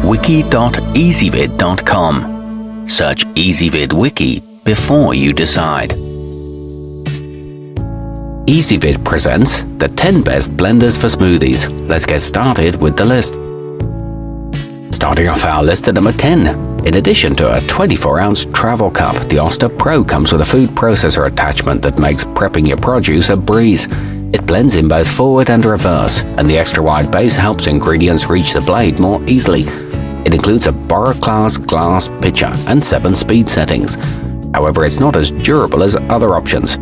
wiki.ezvid.com. Search Ezvid Wiki before you decide. Ezvid presents the 10 best blenders for smoothies. Let's get started with the list. Starting off our list at number 10. In addition to a 24-ounce travel cup, the Oster Pro comes with a food processor attachment that makes prepping your produce a breeze. It blends in both forward and reverse, and the extra-wide base helps ingredients reach the blade more easily. It includes a Borrow-class glass pitcher and 7 speed settings. However, it's not as durable as other options.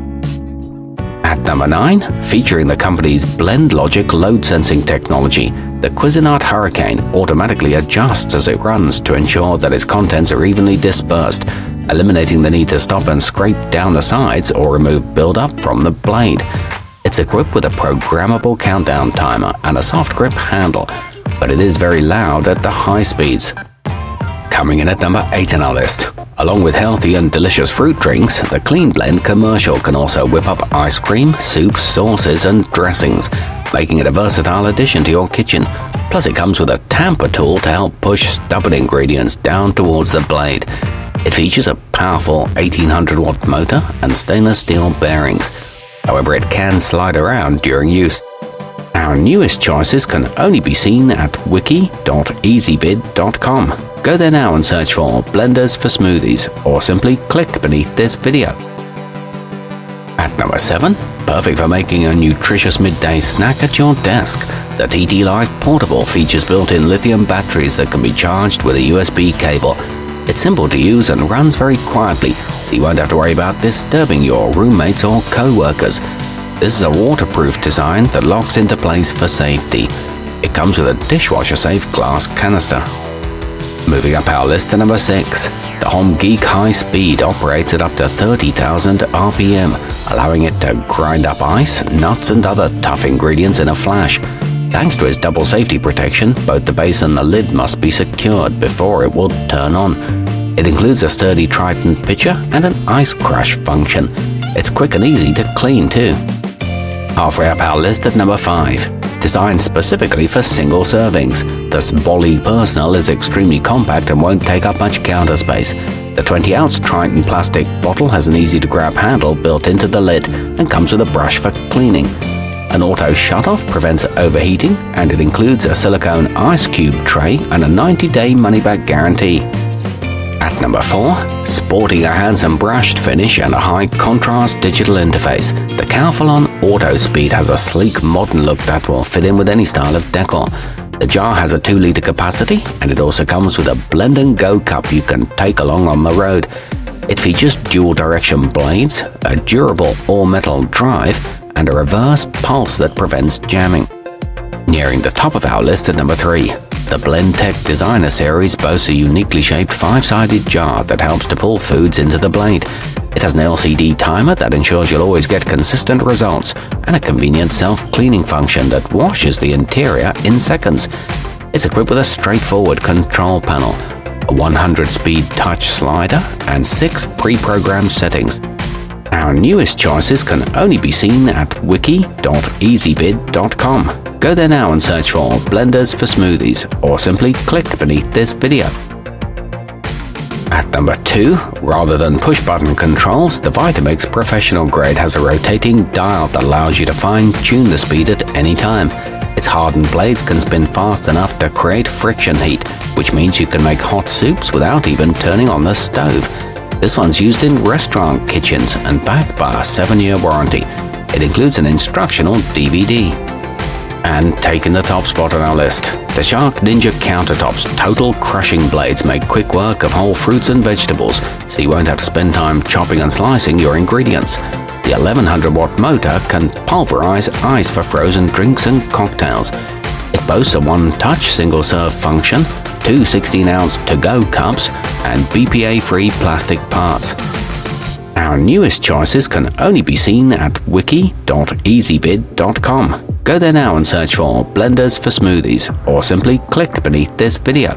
At number 9, featuring the company's BlendLogic load sensing technology, the Cuisinart Hurricane automatically adjusts as it runs to ensure that its contents are evenly dispersed, eliminating the need to stop and scrape down the sides or remove buildup from the blade. It's equipped with a programmable countdown timer and a soft grip handle, but it is very loud at the high speeds. Coming in at number 8 in our list. Along with healthy and delicious fruit drinks, the cleanblend commercial can also whip up ice cream, soups, sauces, and dressings, making it a versatile addition to your kitchen. Plus, it comes with a tamper tool to help push stubborn ingredients down towards the blade. It features a powerful 1800-watt motor and stainless steel bearings. However, it can slide around during use. Our newest choices can only be seen at wiki.ezvid.com. Go there now and search for blenders for smoothies, or simply click beneath this video. At number 7, perfect for making a nutritious midday snack at your desk, the ttlife Portable features built-in lithium batteries that can be charged with a USB cable. It's simple to use and runs very quietly, so you won't have to worry about disturbing your roommates or co-workers. This is a waterproof design that locks into place for safety. It comes with a dishwasher-safe glass canister. Moving up our list to number 6, the homgeek High Speed operates at up to 30,000 RPM, allowing it to grind up ice, nuts, and other tough ingredients in a flash. Thanks to its double safety protection, both the base and the lid must be secured before it will turn on. It includes a sturdy Triton pitcher and an ice crush function. It's quick and easy to clean too. Halfway up our list at number 5. Designed specifically for single servings, the sboly Personal is extremely compact and won't take up much counter space. The 20-ounce Triton plastic bottle has an easy-to-grab handle built into the lid and comes with a brush for cleaning. An auto shutoff prevents overheating, and it includes a silicone ice cube tray and a 90-day money-back guarantee. At number 4, sporting a handsome brushed finish and a high-contrast digital interface, the calphalon Auto Speed has a sleek, modern look that will fit in with any style of decor. The jar has a 2-liter capacity, and it also comes with a blend and go cup you can take along on the road. It features dual-direction blades, a durable all-metal drive, and a reverse pulse that prevents jamming. Nearing the top of our list at number 3. The blendtec Designer Series boasts a uniquely shaped 5-sided jar that helps to pull foods into the blade. It has an LCD timer that ensures you'll always get consistent results, and a convenient self-cleaning function that washes the interior in seconds. It's equipped with a straightforward control panel, a 100-speed touch slider, and 6 pre-programmed settings. Our newest choices can only be seen at wiki.ezvid.com. Go there now and search for blenders for smoothies, or simply click beneath this video. At number 2, rather than push-button controls, the Vitamix Professional Grade has a rotating dial that allows you to fine-tune the speed at any time. Its hardened blades can spin fast enough to create friction heat, which means you can make hot soups without even turning on the stove. This one's used in restaurant kitchens and backed by a 7-year warranty. It includes an instructional DVD. And taking the top spot on our list, the Sharkninja Countertop's total crushing blades make quick work of whole fruits and vegetables, so you won't have to spend time chopping and slicing your ingredients. The 1100-watt motor can pulverize ice for frozen drinks and cocktails. It boasts a one-touch single-serve function, 2 16-ounce to-go cups, and BPA-free plastic parts. Our newest choices can only be seen at wiki.ezvid.com. Go there now and search for blenders for smoothies, or simply click beneath this video.